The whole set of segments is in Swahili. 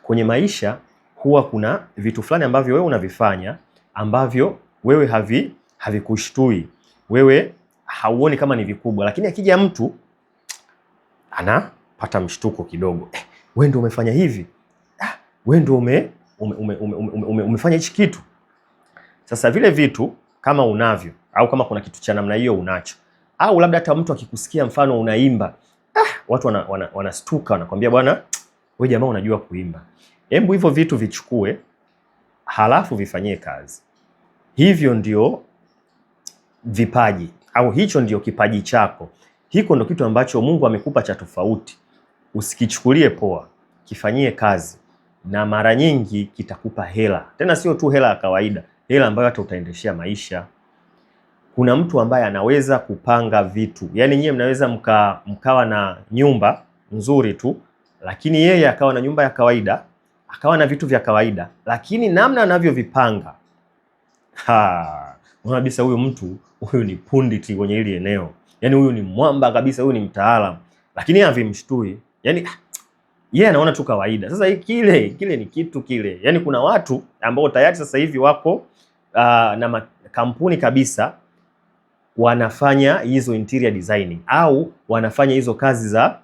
kwenye maisha huwa kuna vitu fulani ambavyo wewe unavifanya ambavyo wewe havikushtui, wewe hauoni kama ni vikubwa, lakini akija mtu anapata mshtuko kidogo. Wewe ndio umefanya hivi, wewe ndio umefanya hichi kitu. Sasa vile vitu kama unavyo, au kama kuna kitu cha namna hiyo unacho, au labda hata mtu akikusikia mfano unaimba, watu wanastuka, wanakwambia bwana, wewe jamaa unajua kuimba. Hebu hivyo vitu vichukue, halafu vifanyie kazi. Hivyo ndio vipaji, au hicho ndio kipaji chako. Hiko ndio kitu ambacho Mungu amekupa cha tofauti. Usikichukulie poa, kifanyie kazi, na mara nyingi kitakupa hela. Tena sio tu hela ya kawaida, hela ambayo hata utaendeshea maisha. Kuna mtu ambaye anaweza kupanga vitu, yaani nyie mnaweza mkawa na nyumba nzuri tu, lakini yeye akawa na nyumba ya kawaida, akawa na vitu vya kawaida, lakini namna anavyovipanga, unaona kabisa huyu mtu, huyu ni punditi kwenye hili eneo. Yaani huyu ni mwamba kabisa, huyu ni mtaalamu, lakini havimshtui. Yaani yeye anaona tu kawaida. Sasa kile ni kitu kile. Yaani kuna watu ambao tayari sasa hivi wako na makampuni kabisa wanafanya hizo interior designing, au wanafanya hizo kazi za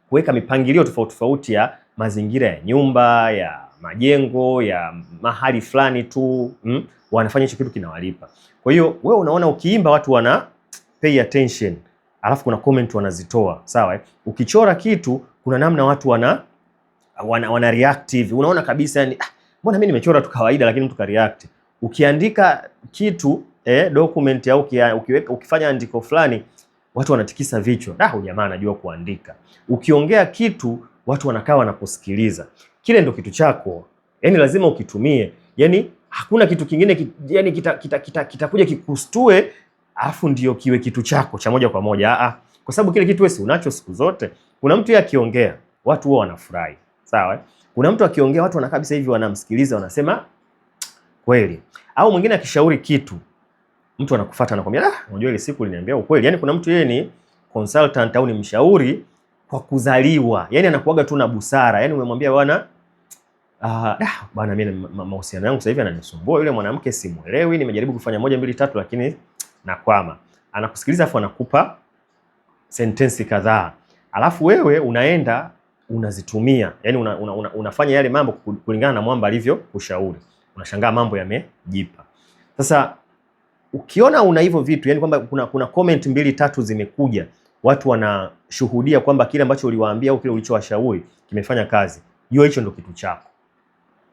kuweka mipangilio tofauti tofauti ya mazingira ya nyumba, ya majengo, ya mahali fulani tu. Wanafanya hicho kitu kinawalipa. Kwa hiyo wewe unaona ukiimba watu wana pay attention, alafu kuna comment wanazitoa, sawa? Ukichora kitu kuna namna watu wana reactive. Unaona kabisa yani, mbona mimi nimechora tu kawaida lakini mtu ka react. Ukiandika kitu document au ukifanya andiko fulani, watu wanatikisa vichwa. Huyu jamaa anajua kuandika. Ukiongea kitu watu wanakaa wanakusikiliza. Kile ndio kitu chako. Yaani lazima ukitumie. Yaani hakuna kitu kingine yani kitakuja kikustue afu ndio kiwe kitu chako cha moja kwa moja. Kwa sababu kile kitu wewe unacho siku zote. Kuna mtu akiongea watu wao wanafurahi, sawa? Kuna mtu akiongea watu wanakaa kabisa hivi wanamsikiliza, wanasema kweli. Au mwingine akishauri kitu, mtu anakufuata anakuambia, unajua ile siku uliniambia ukweli. Yaani kuna mtu yeye ni consultant au ni mshauri kwa kuzaliwa. Yaani anakuaga tu na busara. Yaani umemwambia bwana, bwana mimi mahusiano yangu sasa hivi ananisumbua, yule mwanamke simuelewi, nimejaribu kufanya 1 2 3 lakini nakwama. Anakusikiliza afu anakupa sentensi kadhaa. Alafu wewe unaenda unazitumia. Yaani unafanya yale mambo kulingana na mwamba alivyo kushauri. Unashangaa mambo yamejipa. Sasa ukiona una hivyo vitu, yani kwamba kuna comment 2 3 zimekuja, watu wanashuhudia kwamba kile ambacho uliwaambia au kile ulichowashauri kimefanya kazi, hicho ndio kitu chako.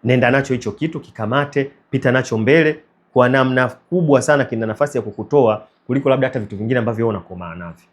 Nenda nacho hicho kitu, kikamate, pita nacho mbele. Kwa namna kubwa sana kina nafasi ya kukutoa kuliko labda hata vitu vingine ambavyo wewe unakomaa navyo.